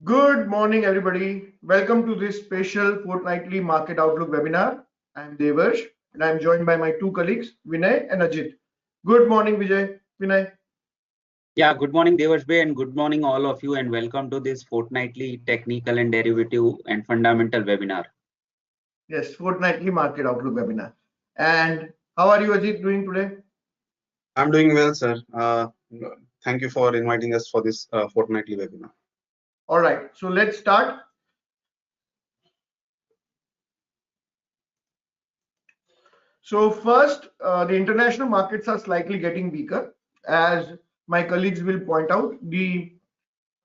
Good morning, everybody. Welcome to this special fortnightly market outlook webinar. I'm Devarsh and I'm joined by my two colleagues, Vinay and Ajit. Good morning, Vijay. Vinay. Yeah, good morning, Devarsh Bhai, and good morning, all of you, and welcome to this fortnightly technical and derivative and fundamental webinar. Yes, fortnightly market outlook webinar. And how are you, Ajit, doing today? I'm doing well, sir. Thank you for inviting us for this fortnightly webinar. All right, so let's start. So first, the international markets are slightly getting weaker. As my colleagues will point out, the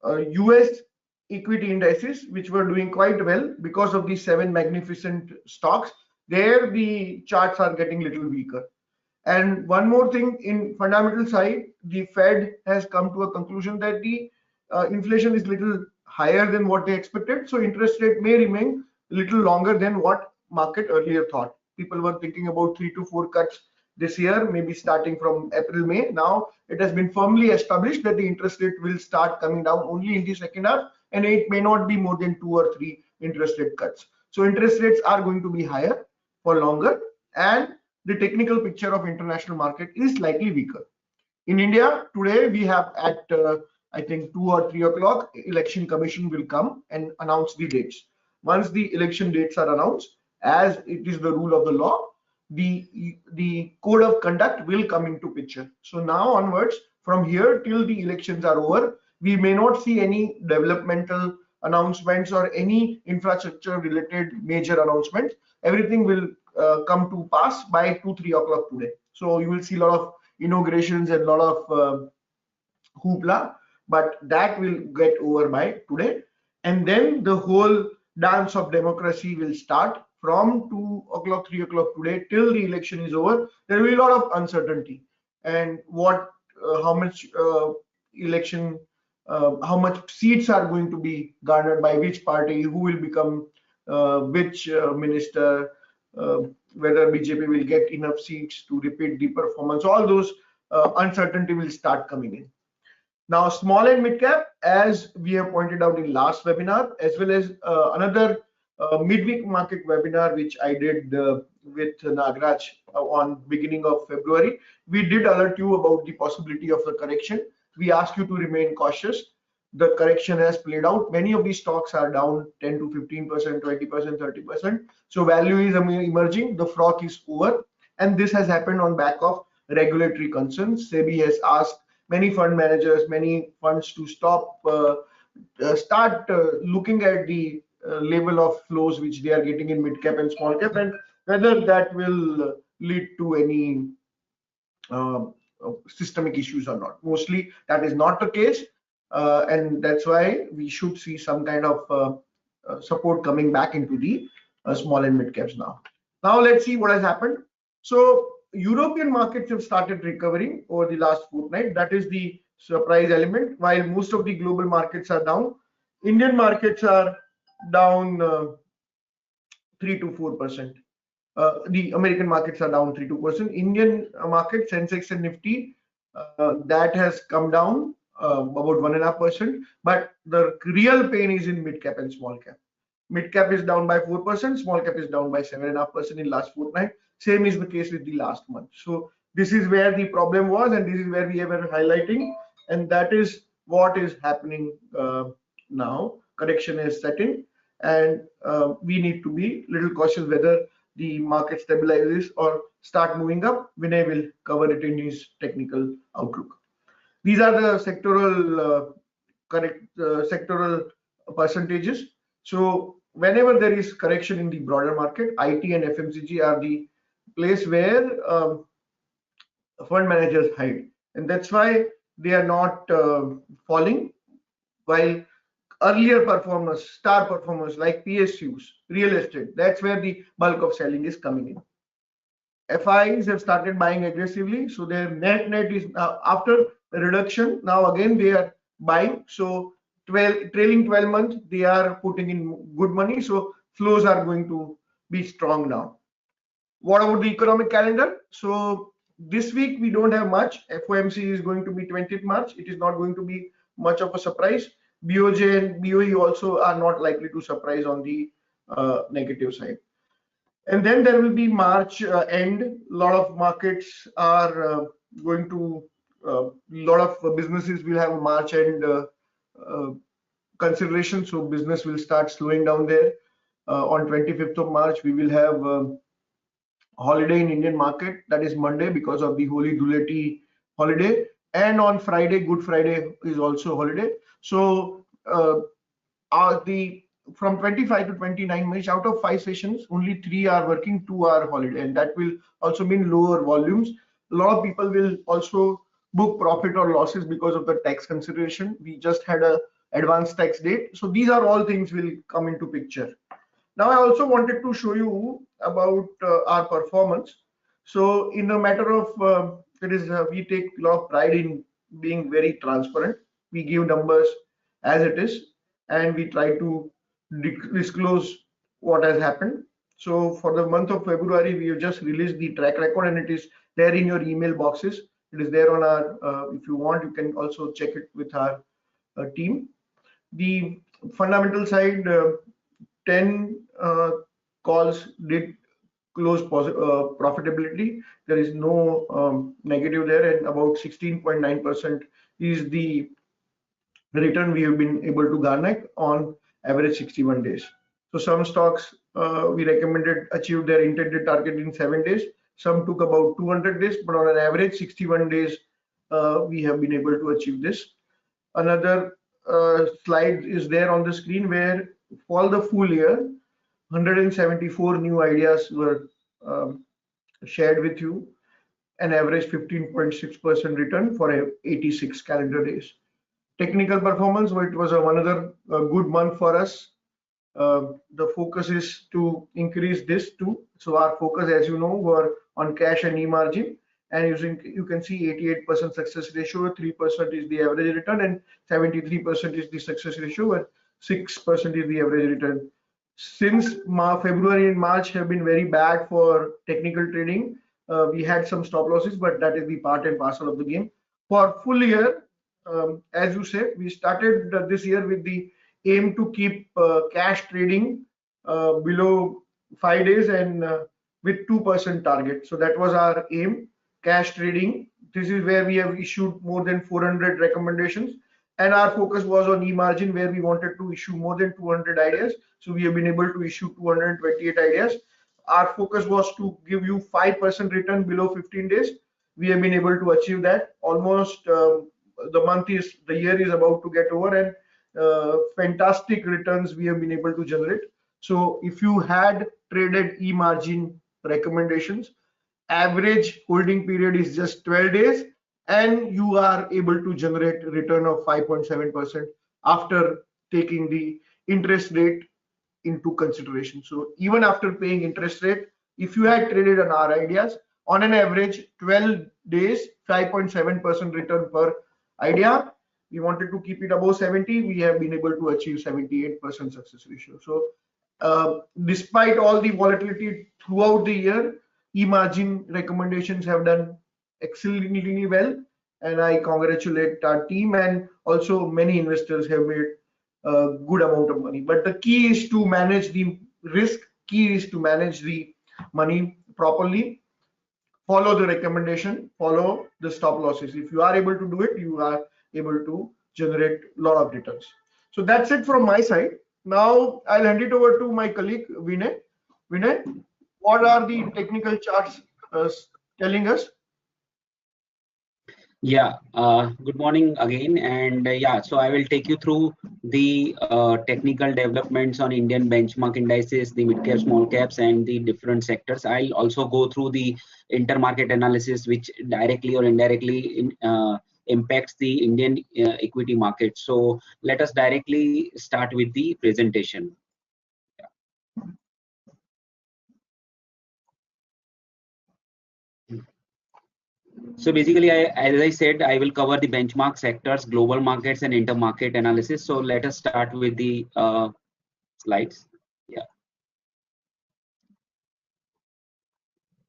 US equity indices, which were doing quite well because of these seven magnificent stocks, there the charts are getting little weaker. And one more thing, in fundamental side, the Fed has come to a conclusion that the inflation is little higher than what they expected. So interest rate may remain a little longer than what market earlier thought. People were thinking about 3 to 4 cuts this year, maybe starting from April, May. Now it has been firmly established that the interest rate will start coming down only in the second half, and it may not be more than 2 or 3 interest rate cuts. So interest rates are going to be higher for longer, and the technical picture of international market is slightly weaker. In India today, we have at I think 2 or 3 o'clock, election commission will come and announce the dates. Once the election dates are announced, as it is the rule of the law, the code of conduct will come into picture. So now onwards, from here till the elections are over, we may not see any developmental announcements or any infrastructure related major announcements. Everything will come to pass by 2 3 o'clock today. So you will see a lot of inaugurations and a lot of hoopla, but that will get over by today. And then the whole dance of democracy will start from 2 o'clock, 3 o'clock today till the election is over. There will be a lot of uncertainty, and how much election, how much seats are going to be garnered by which party, who will become which minister, whether BJP will get enough seats to repeat the performance. All those uncertainty will start coming in. Now, small and mid cap, as we have pointed out in last webinar, as well as another midweek market webinar, which I did with Nagraj on beginning of February, we did alert you about the possibility of the correction. We asked you to remain cautious. The correction has played out. Many of these stocks are down 10 to 15%, 20%, 30%. So value is emerging. The froth is over, and this has happened on back of regulatory concerns. SEBI has asked many fund managers, many funds to start looking at the level of flows which they are getting in mid cap and small cap, and whether that will lead to any uh, systemic issues or not. Mostly that is not the case, and that's why we should see some kind of support coming back into the small and mid caps now. Now let's see what has happened. So European markets have started recovering over the last fortnight. That is the surprise element. While most of the global markets are down, Indian markets are down 3 to 4%. The American markets are down 3 to 4%. Indian market, Sensex and Nifty, that has come down about 1.5%. But the real pain is in mid cap and small cap. Mid cap is down by 4%, small cap is down by 7.5% in last fortnight. Same is the case with the last month. So this is where the problem was, and this is where we were highlighting, and that is what is happening now. Correction is setting, and we need to be little cautious whether the market stabilizes or start moving up. Vinay will cover it in his technical outlook. These are the sectoral percentages. So whenever there is correction in the broader market, IT and FMCG are the place where fund managers hide, and that's why they are not falling. While earlier performers, star performers like PSUs, real estate, that's where the bulk of selling is coming in. FIs have started buying aggressively, so their net is now after the reduction. Now again they are buying. So trailing 12 months they are putting in good money. So flows are going to be strong now. What about the economic calendar? So this week we don't have much. FOMC is going to be 20th March. It is not going to be much of a surprise. BOJ and BOE also are not likely to surprise on the negative side. And then there will be March end. A lot of markets are going to, a lot of businesses will have a March end uh, consideration. So business will start slowing down there. On 25th of March, we will have holiday in Indian market. That is Monday because of the Holi Dhuleti holiday. And on Friday, Good Friday is also holiday. So the from 25 to 29 March, out of 5 sessions, only 3 are working, 2 are holiday, and that will also mean lower volumes. A lot of people will also book profit or losses because of the tax consideration. We just had a advanced tax date, so these are all things will come into picture. Now I also wanted to show you about our performance. So in a matter of we take a lot of pride in being very transparent. We give numbers as it is, and we try to disclose what has happened. So for the month of February, we have just released the track record, and it is there in your email boxes. It is there on our, if you want, you can also check it with our team. The fundamental side, 10 calls did close profitability. There is no negative there, and about 16.9% is the return we have been able to garner on average 61 days. So some stocks we recommended achieved their intended target in 7 days. Some took about 200 days, but on an average 61 days, we have been able to achieve this. Another slide is there on the screen where for the full year, 174 new ideas were shared with you, an average 15.6% return for 86 calendar days. Technical performance, it was another good month for us. The focus is to increase this too. So our focus, as you know, were on cash and e-margin, and you can see 88% success ratio, 3% is the average return, and 73% is the success ratio, and 6% is the average return. Since February and March have been very bad for technical trading, we had some stop losses, but that is the part and parcel of the game. For full year, as you said, we started this year with the aim to keep cash trading below 5 days and with 2% target. So that was our aim, cash trading. This is where we have issued more than 400 recommendations, and our focus was on e-margin, where we wanted to issue more than 200 ideas. So we have been able to issue 228 ideas. Our focus was to give you 5% return below 15 days. We have been able to achieve that. Almost the year is about to get over, and fantastic returns we have been able to generate. So if you had traded e-margin recommendations, average holding period is just 12 days, and you are able to generate a return of 5.7% after taking the interest rate into consideration. So even after paying interest rate, if you had traded on our ideas, on an average 12 days, 5.7% return per idea. We wanted to keep it above 70. We have been able to achieve 78% success ratio. So despite all the volatility throughout the year, e-margin recommendations have done excellently well, and I congratulate our team, and also many investors have made a good amount of money. But the key is to manage the risk, key is to manage the money properly, follow the recommendation, follow the stop losses. If you are able to do it, you are able to generate a lot of returns. So that's it from my side. Now I'll hand it over to my colleague Vinay. Vinay, what are the technical charts telling us? Yeah, good morning again, and yeah, so I will take you through the technical developments on Indian benchmark indices, the mid cap, small caps, and the different sectors. I'll also go through the intermarket analysis, which directly or indirectly impacts the Indian equity market. So let us directly start with the presentation. So basically, as I said, I will cover the benchmark sectors, global markets, and intermarket analysis. So let us start with the slides. Yeah.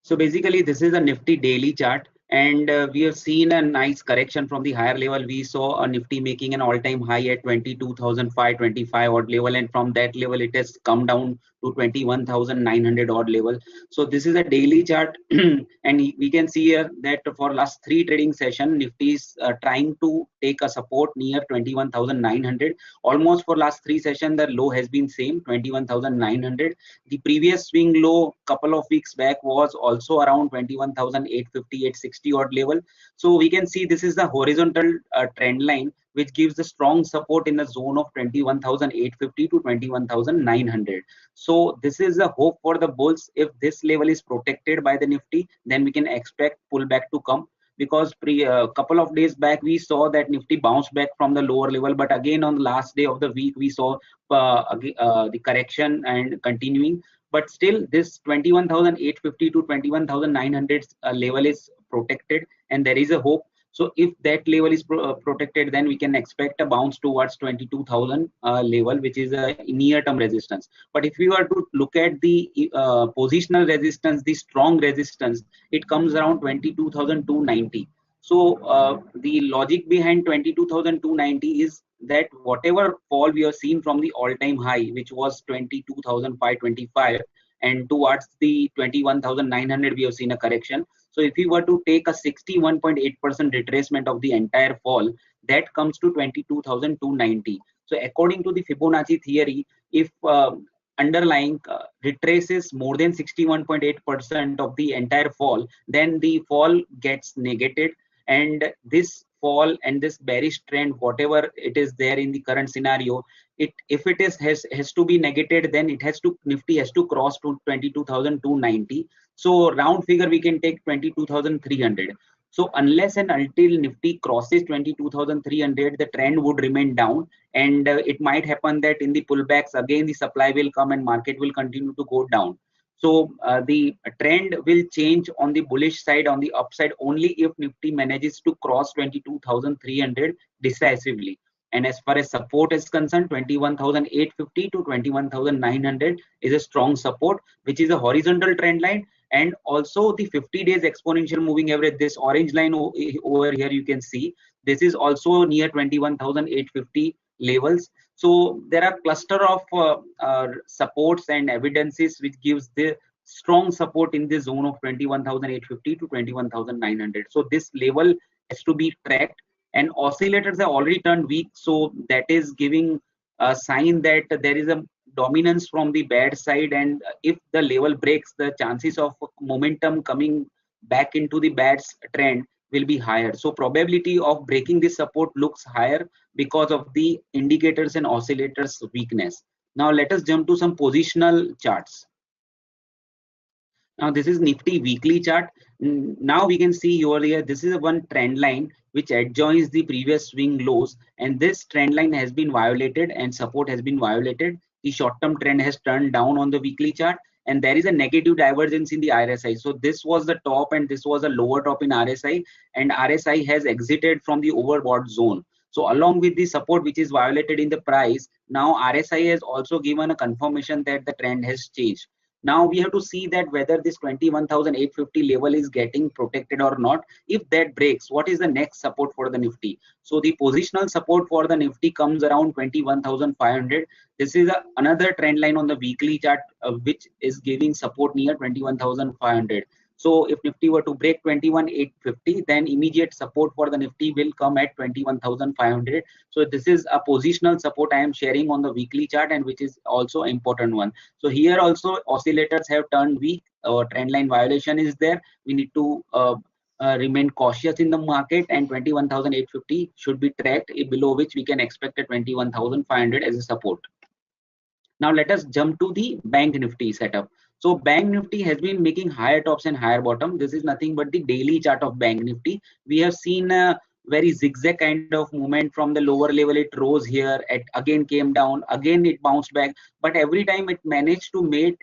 So basically, this is a Nifty daily chart, and we have seen a nice correction from the higher level. We saw a Nifty making an all-time high at 22,525 odd level, and from that level it has come down to 21,900 odd level. So this is a daily chart and we can see here that for last 3 trading session Nifty is trying to take a support near 21,900. Almost for last 3 session the low has been same, 21,900. The previous swing low couple of weeks back was also around 21,850, 860 odd level. So we can see this is the horizontal trend line which gives the strong support in the zone of 21,850 to 21,900. So this is a hope for the bulls. If this level is protected by the Nifty, then we can expect pullback to come, because couple of days back we saw that Nifty bounced back from the lower level, but again on the last day of the week we saw the correction and continuing. But still this 21,850 to 21,900 level is protected and there is a hope. So if that level is protected, then we can expect a bounce towards 22,000 level, which is a near term resistance. But if we were to look at the positional resistance, the strong resistance, it comes around 22,290. So the logic behind 22,290 is that whatever fall we have seen from the all-time high, which was 22,525, and towards the 21,900 we have seen a correction. So if we were to take a 61.8% retracement of the entire fall, that comes to 22,290. So according to the Fibonacci theory, if underlying retraces more than 61.8% of the entire fall, then the fall gets negated, and this fall and this bearish trend, whatever it is there in the current scenario, it if it is has to be negated, then it has to Nifty has to cross to 22,290. So round figure we can take 22,300. So unless and until Nifty crosses 22,300, the trend would remain down, and it might happen that in the pullbacks again the supply will come and market will continue to go down. So the trend will change on the bullish side, on the upside, only if Nifty manages to cross 22,300 decisively. And as far as support is concerned, 21,850 to 21,900 is a strong support, which is a horizontal trend line. And also the 50 days exponential moving average, this orange line over here you can see, this is also near 21,850 levels. So there are cluster of supports and evidences which gives the strong support in the zone of 21,850 to 21,900. So this level has to be tracked, and oscillators have already turned weak, so that is giving a sign that there is a dominance from the bad side, and if the level breaks, the chances of momentum coming back into the bad trend will be higher. So probability of breaking this support looks higher because of the indicators and oscillators weakness. Now let us jump to some positional charts. Now this is Nifty weekly chart. Now we can see over here, this is one trend line which adjoins the previous swing lows, and this trend line has been violated and support has been violated. The short-term trend has turned down on the weekly chart, and there is a negative divergence in the RSI. So this was the top and this was a lower top in RSI, and RSI has exited from the overbought zone. So along with the support which is violated in the price, now RSI has also given a confirmation that the trend has changed. Now we have to see that whether this 21,850 level is getting protected or not. If that breaks, what is the next support for the Nifty? So the positional support for the Nifty comes around 21,500. This is another trend line on the weekly chart which is giving support near 21,500. So if Nifty were to break 21,850, then immediate support for the Nifty will come at 21,500. So this is a positional support I am sharing on the weekly chart, and which is also an important one. So here also oscillators have turned weak, trend line violation is there. We need to remain cautious in the market, and 21,850 should be tracked, below which we can expect a 21,500 as a support. Now let us jump to the Bank Nifty setup. So Bank Nifty has been making higher tops and higher bottom. This is nothing but the daily chart of Bank Nifty. We have seen a very zigzag kind of movement. From the lower level it rose here, it again came down, again it bounced back, but every time it managed to make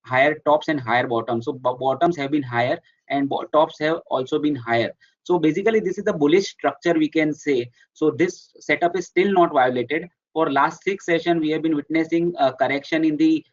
higher tops and higher bottoms. So bottoms have been higher and tops have also been higher. So basically this is the bullish structure we can say. So this setup is still not violated. For last 6 sessions we have been witnessing a correction in the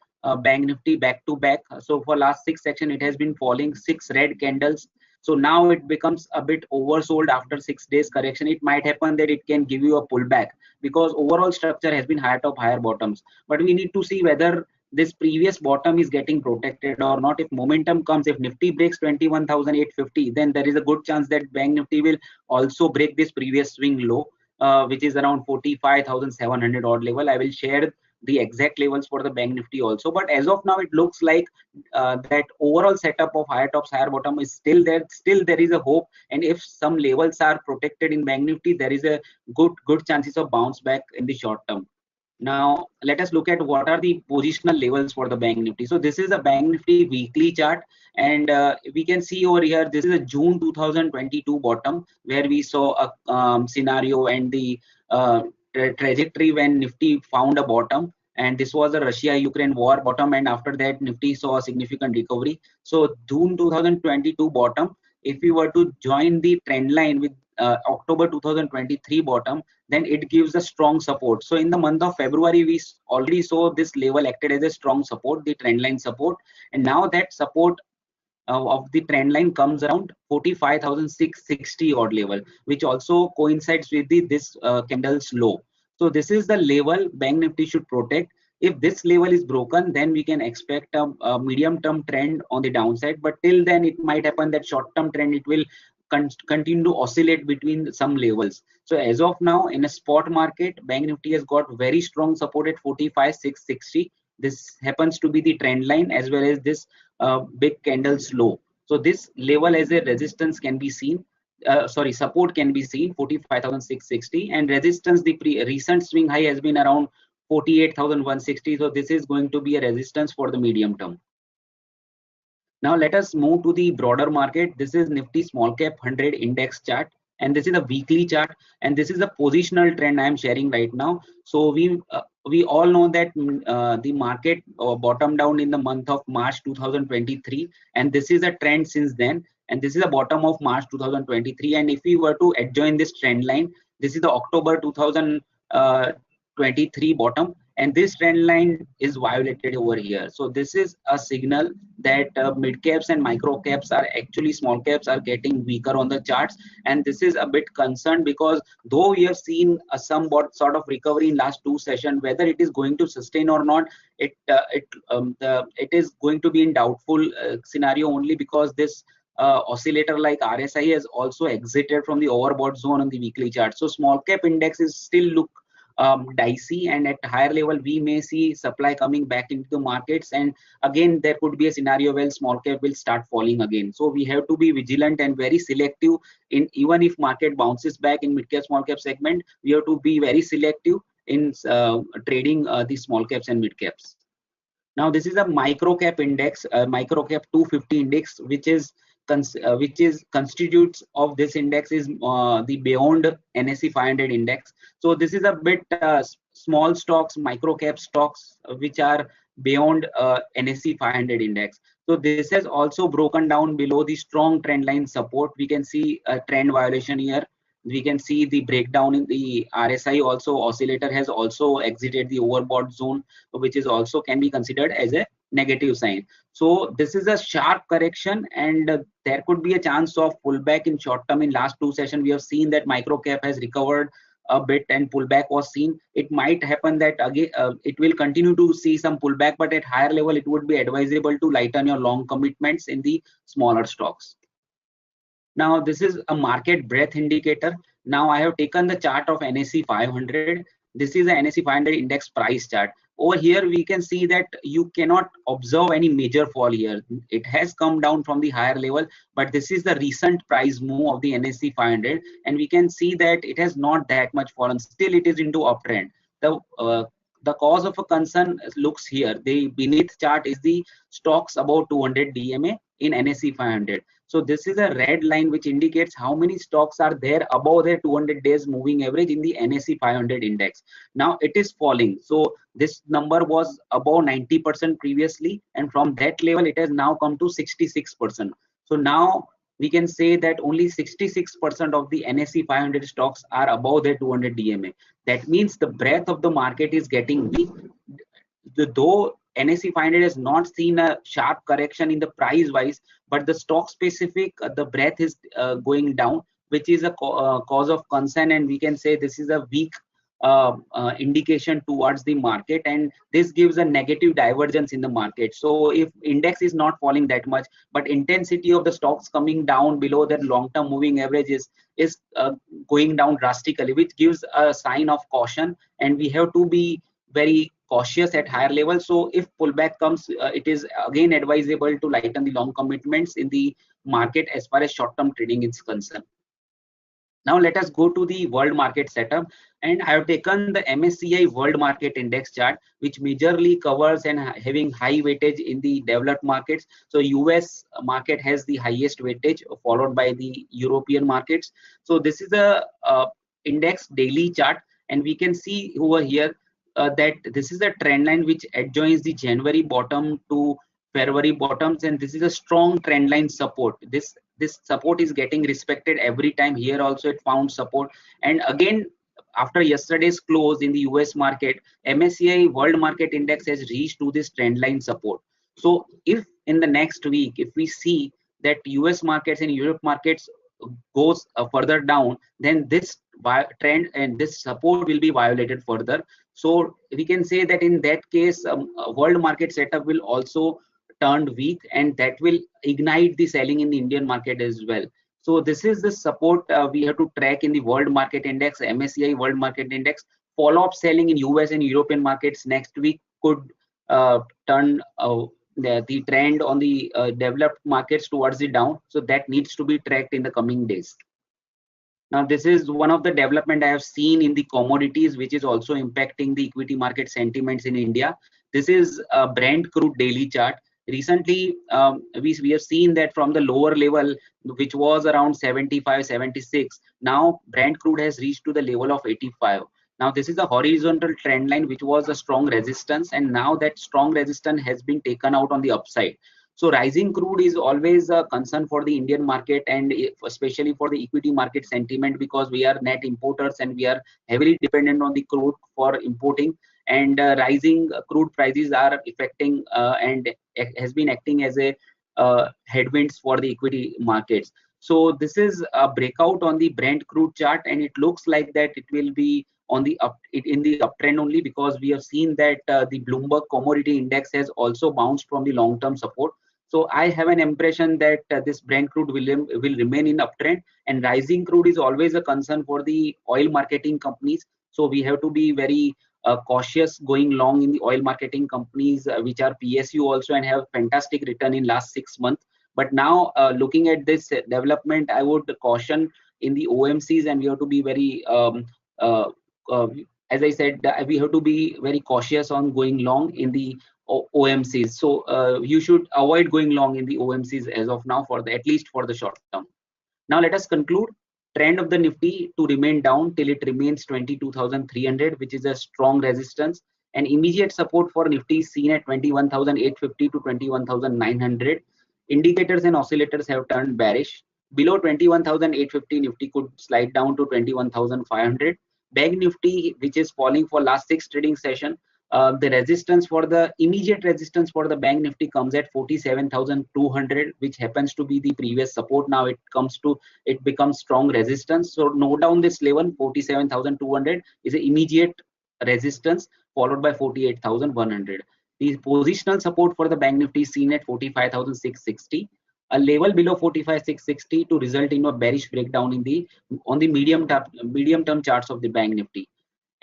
Bank Nifty back to back. So for last 6 sessions it has been falling 6 red candles. So now it becomes a bit oversold after 6 days correction. It might happen that it can give you a pullback because overall structure has been higher top, higher bottoms. But we need to see whether this previous bottom is getting protected or not. If momentum comes, if Nifty breaks 21,850, then there is a good chance that Bank Nifty will also break this previous swing low, which is around 45,700 odd level. I will share the exact levels for the Bank Nifty also. But as of now, it looks like that overall setup of higher tops, higher bottom is still there. Still, there is a hope. And if some levels are protected in Bank Nifty, there is a good chances of bounce back in the short term. Now, let us look at what are the positional levels for the Bank Nifty. So this is a Bank Nifty weekly chart, and we can see over here, this is a June 2022 bottom where we saw a scenario and the trajectory when Nifty found a bottom. And this was a Russia-Ukraine war bottom, and after that Nifty saw a significant recovery. So June 2022 bottom, if we were to join the trend line with October 2023 bottom, then it gives a strong support. So in the month of February, we already saw this level acted as a strong support, the trend line support, and now that support of the trend line comes around 45,660 odd level, which also coincides with this candle's low. So this is the level Bank Nifty should protect. If this level is broken, then we can expect a medium-term trend on the downside. But till then, it might happen that short-term trend it will continue to oscillate between some levels. So as of now, in a spot market, Bank Nifty has got very strong support at 45,660. This happens to be the trend line as well as this big candle's low. So this level as a resistance can be seen. Support can be seen 45,660, and resistance, the recent swing high has been around 48,160. So this is going to be a resistance for the medium term. Now let us move to the broader market. This is Nifty Small Cap 100 Index chart, and this is a weekly chart, and this is a positional trend I am sharing right now. So we all know that the market bottomed down in the month of March 2023, and this is a trend since then. And this is a bottom of March 2023. And if we were to adjoin this trend line, this is the October 2023 bottom, and this trend line is violated over here. So this is a signal that mid caps and micro caps are actually, small caps are getting weaker on the charts. And this is a bit concerned because though we have seen a somewhat sort of recovery in last two sessions, whether it is going to sustain or not, it is going to be in doubtful scenario only because this oscillator like RSI has also exited from the overbought zone on the weekly chart. So small cap index is still look dicey, and at higher level we may see supply coming back into the markets, and again there could be a scenario where small cap will start falling again. So we have to be vigilant and very selective in, even if market bounces back in mid cap small cap segment, we have to be very selective in trading the small caps and mid caps. Now this is a micro cap index, micro cap 250 index, which constitutes of this index is the beyond NSE 500 index. So this is a bit small stocks, micro cap stocks which are beyond NSE 500 index. So this has also broken down below the strong trend line support. We can see a trend violation here. We can see the breakdown in the RSI also. Oscillator has also exited the overbought zone, which is also can be considered as a negative sign. So this is a sharp correction, and there could be a chance of pullback in short term. In last two sessions we have seen that micro cap has recovered a bit and pullback was seen. It might happen that again it will continue to see some pullback, but at higher level it would be advisable to lighten your long commitments in the smaller stocks. Now this is a market breadth indicator. Now I have taken the chart of NSE 500. This is the NSE 500 index price chart. Over here we can see that you cannot observe any major fall here. It has come down from the higher level, but this is the recent price move of the NSE 500, and we can see that it has not that much fallen. Still it is into uptrend. The cause of a concern looks here. The beneath chart is the stocks above 200 DMA in NSE 500. So this is a red line which indicates how many stocks are there above their 200 days moving average in the NSE 500 index. Now it is falling. So this number was above 90% previously, and from that level it has now come to 66%. So now we can say that only 66% of the NSE 500 stocks are above their 200 DMA. That means the breadth of the market is getting weak. Though NSE 500 has not seen a sharp correction in the price wise, but the stock specific, the breadth is going down, which is a cause of concern, and we can say this is a weak indication towards the market, and this gives a negative divergence in the market. So if index is not falling that much, but intensity of the stocks coming down below their long-term moving averages is going down drastically, which gives a sign of caution, and we have to be very cautious at higher levels. So if pullback comes, it is again advisable to lighten the long commitments in the market as far as short-term trading is concerned. Now let us go to the world market setup, and I have taken the MSCI World Market Index chart, which majorly covers and having high weightage in the developed markets. So US market has the highest weightage, followed by the European markets. So this is a index daily chart, and we can see over here that this is a trend line which adjoins the January bottom to February bottoms, and this is a strong trend line support. This support is getting respected every time. Here also it found support, and again after yesterday's close in the US market, MSCI World Market Index has reached to this trend line support. So if in the next week, if we see that US markets and Europe markets goes further down, then this trend and this support will be violated further. So we can say that in that case, world market setup will also turned weak, and that will ignite the selling in the Indian market as well. So this is the support we have to track in the world market index, MSCI World Market Index. Follow-up selling in US and European markets next week could turn the trend on the developed markets towards the down. So that needs to be tracked in the coming days. Now this is one of the development I have seen in the commodities, which is also impacting the equity market sentiments in India. This is a Brent crude daily chart. Recently we have seen that from the lower level, which was around 75 76, now Brent crude has reached to the level of 85. Now this is a horizontal trend line which was a strong resistance, and now that strong resistance has been taken out on the upside. So rising crude is always a concern for the Indian market, and especially for the equity market sentiment, because we are net importers and we are heavily dependent on the crude for importing, and rising crude prices are affecting and has been acting as a headwinds for the equity markets. So this is a breakout on the Brent crude chart, and it looks like that it will be on the in the uptrend only, because we have seen that the Bloomberg commodity index has also bounced from the long-term support. So I have an impression that this Brent crude will remain in uptrend, and rising crude is always a concern for the oil marketing companies. So we have to be very cautious going long in the oil marketing companies, which are PSU also and have fantastic return in last 6 months. But now looking at this development, I would caution in the OMCs, and we have to be very as I said, we have to be very cautious on going long in the OMCs. So you should avoid going long in the OMCs as of now, for the at least for the short term. Now let us conclude. Trend of the Nifty to remain down till it remains 22,300, which is a strong resistance, and immediate support for Nifty is seen at 21,850 to 21,900. Indicators and oscillators have turned bearish. Below 21,850, Nifty could slide down to 21,500. Bank Nifty, which is falling for last 6 trading session, the resistance for the immediate resistance for the Bank Nifty comes at 47,200, which happens to be the previous support. Now it becomes strong resistance. So note down this level, 47,200 is an immediate resistance, followed by 48,100. The positional support for the Bank Nifty is seen at 45,660. A level below 45,660 to result in a bearish breakdown in the on the medium term charts of the Bank Nifty.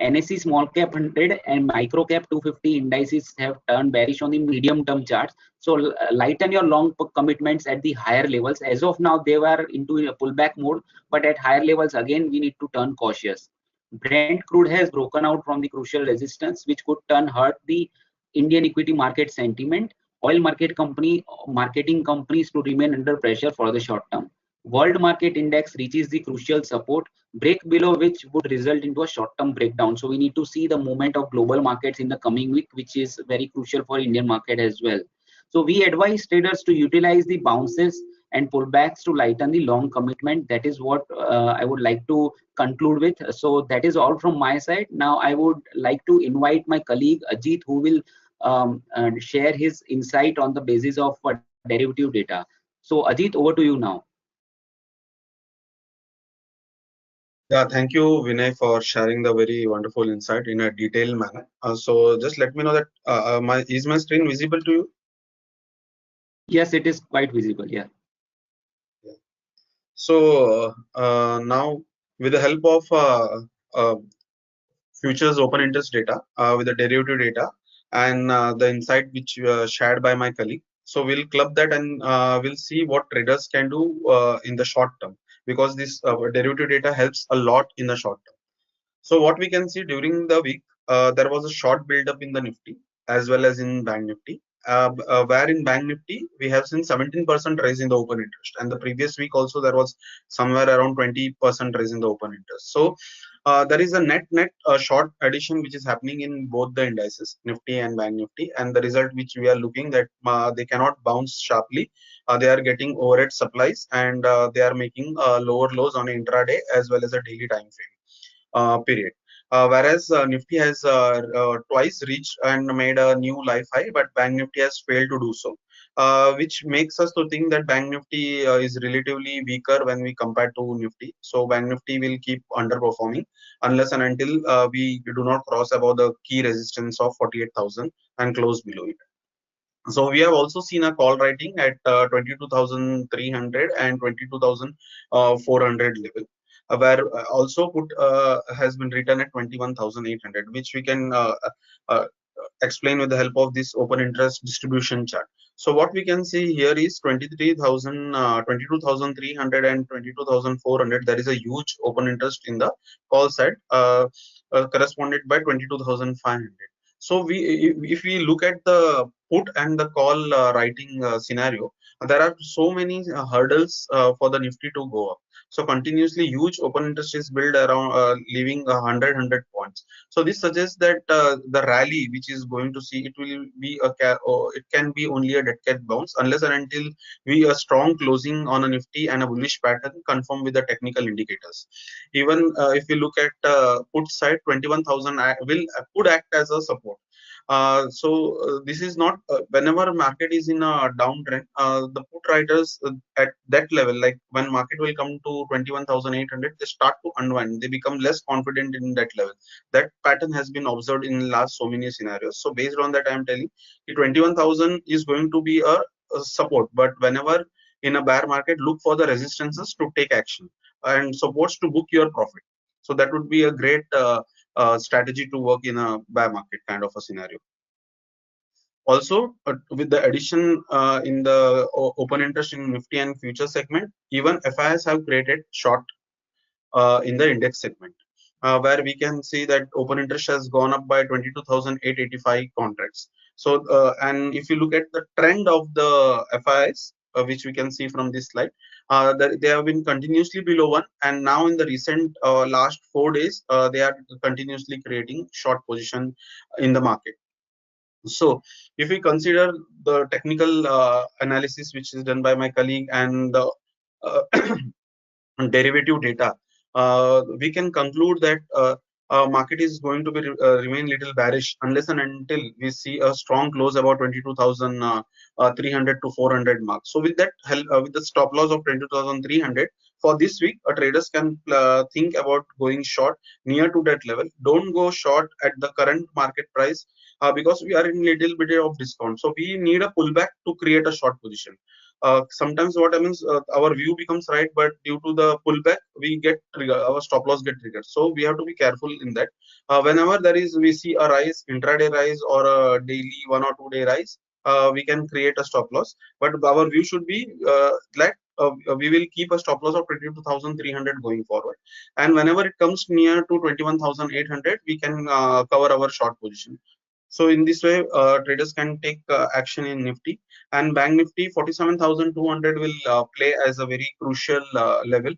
NSE small cap 100 and micro cap 250 indices have turned bearish on the medium term charts. So lighten your long commitments at the higher levels. As of now, they were into a pullback mode, but at higher levels again we need to turn cautious. Brent crude has broken out from the crucial resistance, which could hurt the Indian equity market sentiment. Oil marketing companies to remain under pressure for the short term. World market index reaches the crucial support, break below which would result into a short-term breakdown. So we need to see the movement of global markets in the coming week, which is very crucial for Indian market as well. So we advise traders to utilize the bounces and pullbacks to lighten the long commitment. That is what I would like to conclude with. So that is all from my side. Now I would like to invite my colleague Ajit, who will share his insight on the basis of derivative data. So Ajit, over to you now. Yeah, thank you, Vinay, for sharing the very wonderful insight in a detailed manner. So just let me know that my screen visible to you? Yes, it is quite visible. Yeah. Yeah. So now, with the help of uh, futures open interest data, with the derivative data, and the insight which shared by my colleague, so we'll club that and we'll see what traders can do in the short term, because this derivative data helps a lot in the short term. So what we can see during the week, there was a short build up in the Nifty as well as in Bank Nifty. Where in Bank Nifty we have seen 17% rise in the open interest, and the previous week also there was somewhere around 20% rise in the open interest. So there is a net short addition which is happening in both the indices, Nifty and Bank Nifty, and the result which we are looking that they cannot bounce sharply. They are getting overhead supplies, and they are making lower lows on intraday as well as a daily time frame period. Whereas Nifty has twice reached and made a new life high, but Bank Nifty has failed to do so, which makes us to think that Bank Nifty is relatively weaker when we compare to Nifty. So Bank Nifty will keep underperforming unless and until we do not cross above the key resistance of 48,000 and close below it. So we have also seen a call writing at 22,300 and 22,400 level, where also put has been written at 21,800, which we can uh, explain with the help of this open interest distribution chart. So what we can see here is 23,000, 22,300 and 22,400. There is a huge open interest in the call side, corresponded by 22,500. So if we look at the put and the call writing scenario, there are so many hurdles for the Nifty to go up. So continuously huge open interest is built around, leaving 100 points. So this suggests that the rally which is going to see, it will be it can be only a dead cat bounce unless and until we a strong closing on a Nifty and a bullish pattern confirm with the technical indicators. Even if we look at put side, 21,000 will could act as a support. This is not whenever market is in a downtrend, the put writers at that level, like when market will come to 21,800, they start to unwind. They become less confident in that level. That pattern has been observed in last so many scenarios. So based on that, I am telling you 21,000 is going to be a support. But whenever in a bear market, look for the resistances to take action and supports to book your profit. So that would be a great strategy to work in a bear market kind of a scenario. Also, with the addition in the open interest in Nifty and future segment, even FIs have created short in the index segment, where we can see that open interest has gone up by 22,885 contracts. So, and if you look at the trend of the FIs, which we can see from this slide, that they have been continuously below one, and now in the recent last 4 days, they are continuously creating short position in the market. So if we consider the technical analysis which is done by my colleague and the uh, derivative data, we can conclude that market is going to be remain little bearish unless and until we see a strong close about 22,300 to 400 mark. So with that help, with the stop loss of 22,300 for this week, traders can think about going short near to that level. Don't go short at the current market price, because we are in little bit of discount. So we need a pullback to create a short position. Sometimes what happens, our view becomes right, but due to the pullback we get trigger, our stop loss get triggered. So we have to be careful in that. Whenever we see a rise, intraday rise or a daily 1 or 2 day rise, we can create a stop loss, but our view should be that we will keep a stop loss of 22,300 going forward, and whenever it comes near to 21,800 we can cover our short position. So in this way, traders can take action in Nifty and Bank Nifty. 47,200 will play as a very crucial level.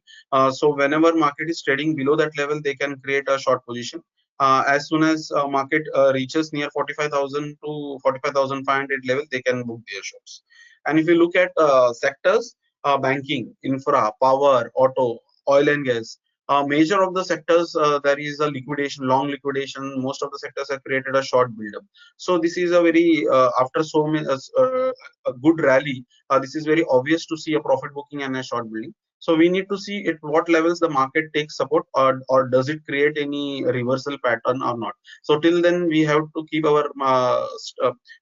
So whenever market is trading below that level, they can create a short position. As soon as market reaches near 45,000 to 45,500 level, they can book their shorts. And if you look at sectors, banking, infra, power, auto, oil and gas, major of the sectors there is a liquidation, long liquidation. Most of the sectors have created a short buildup. So this is a very after so many a good rally. This is very obvious to see a profit booking and a short building. So we need to see at what levels the market takes support, or does it create any reversal pattern or not. So till then we have to keep our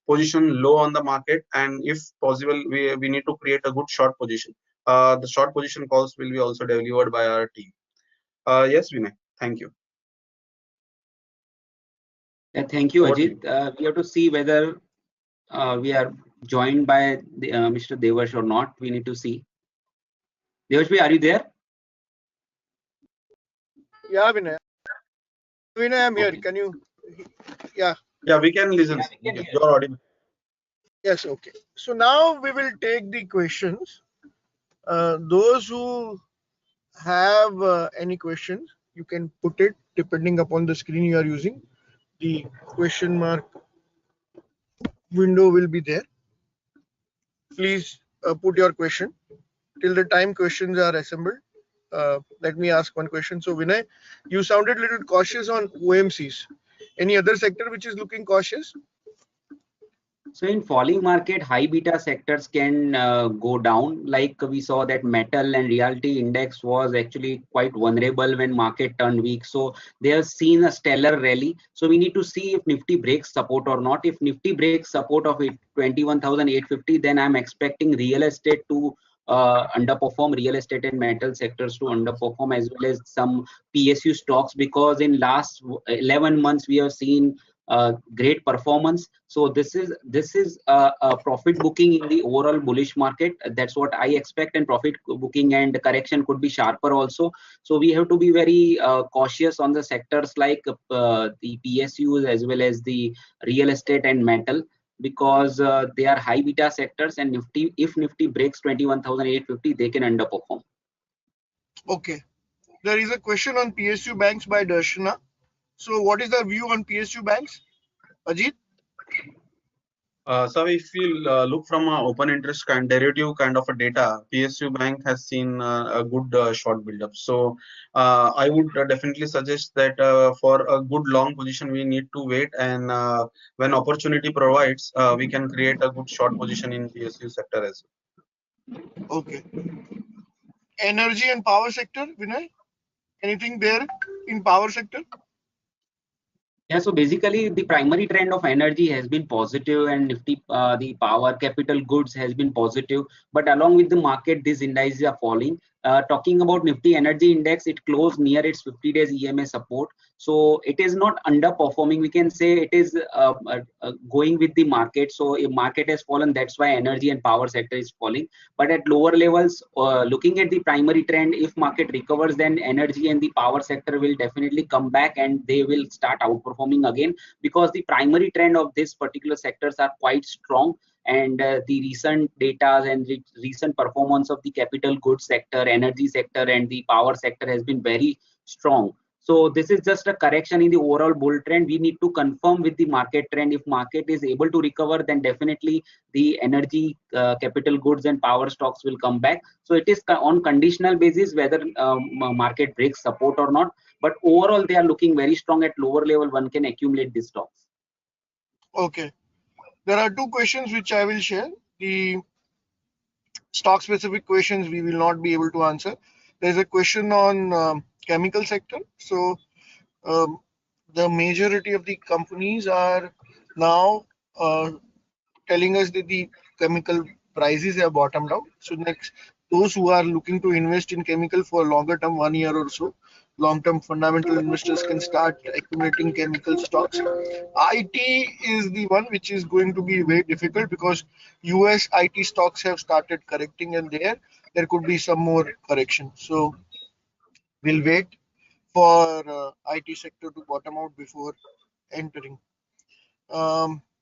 position low on the market, and if possible we need to create a good short position. The short position calls will be also delivered by our team. Yes, Vinay, thank you. Thank you, Over to Ajit. We have to see whether we are joined by Mr. Devarsh or not. We need to see. Devarsh, are you there? Yeah, Vinay. Vinay, I'm here. Okay. Can you? Yeah. Yeah, we can listen. Yeah, we can hear. You're audible. Yes. Okay. So now we will take the questions. Those who have any questions, you can put it depending upon the screen you are using. The question mark window will be there. Please put your question till the time questions are assembled. Let me ask one question. So Vinay, you sounded a little cautious on OMCs. Any other sector which is looking cautious? So in falling market, high beta sectors can go down. Like we saw that metal and realty index was actually quite vulnerable when market turned weak. So they have seen a stellar rally. So we need to see if Nifty breaks support or not. If Nifty breaks support of 21,850, then I'm expecting real estate to underperform, real estate and metal sectors to underperform, as well as some PSU stocks, because in last 11 months we have seen great performance. So this is a profit booking in the overall bullish market. That's what I expect, and profit booking and correction could be sharper also. So we have to be very cautious on the sectors like the PSUs as well as the real estate and metal, because they are high beta sectors, and Nifty, if Nifty breaks 21,850, they can underperform. Okay. There is a question on PSU banks by Darshana. So what is the view on PSU banks? Ajit? So if we look from a open interest kind derivative kind of a data, PSU Bank has seen a good short build-up. So I would definitely suggest that for a good long position, we need to wait, and when opportunity provides, we can create a good short position in PSU sector as well. Okay. Energy and power sector, Vinay? Anything there in power sector? Yeah, so basically the primary trend of energy has been positive, and Nifty, the power capital goods has been positive, but along with the market, these indices are falling. Talking about Nifty energy index, it closed near its 50 days EMA support. So it is not underperforming. We can say it is going with the market. So if market has fallen, that's why energy and power sector is falling. But at lower levels, looking at the primary trend, if market recovers, then energy and the power sector will definitely come back and they will start outperforming again, because the primary trend of this particular sectors are quite strong, and the recent data and the recent performance of the capital goods sector, energy sector and the power sector has been very strong. So this is just a correction in the overall bull trend. We need to confirm with the market trend. If market is able to recover, then definitely the energy, capital goods and power stocks will come back. So it is on conditional basis whether market breaks support or not. But overall, they are looking very strong. At lower level, one can accumulate these stocks. Okay. There are two questions which I will share. The stock specific questions we will not be able to answer. There's a question on chemical sector. So the majority of the companies are now telling us that the chemical prices have bottomed out. So next, those who are looking to invest in chemical for longer term, 1 year or so, long-term fundamental investors can start accumulating chemical stocks. IT is the one which is going to be very difficult, because US IT stocks have started correcting, and there could be some more correction. So we'll wait for IT sector to bottom out before entering.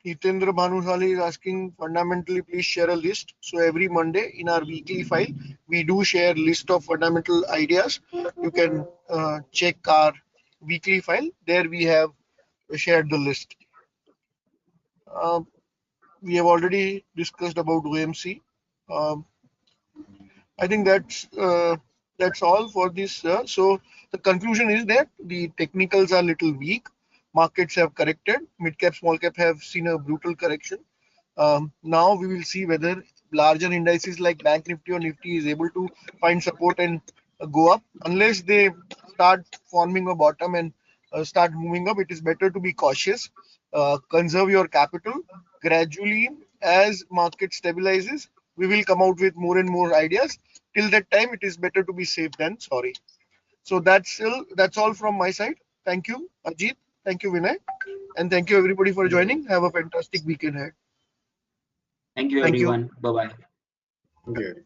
Hitendra Bhanusali is asking, fundamentally, please share a list. So every Monday in our weekly file, we do share list of fundamental ideas. You can check our weekly file. There we have shared the list. We have already discussed about OMC. I think that's That's all for this. So the conclusion is that the technicals are little weak. Markets have corrected. Mid cap, small cap have seen a brutal correction. Now we will see whether larger indices like Bank Nifty or Nifty is able to find support and go up. Unless they start forming a bottom and start moving up, it is better to be cautious. Conserve your capital. Gradually, as market stabilizes, we will come out with more and more ideas. Till that time, it is better to be safe than sorry. So that's all from my side. Thank you, Ajit. Thank you, Vinay, and thank you everybody for joining. Have a fantastic weekend ahead. Thank you, Thank you. everyone. Bye bye. Thank you.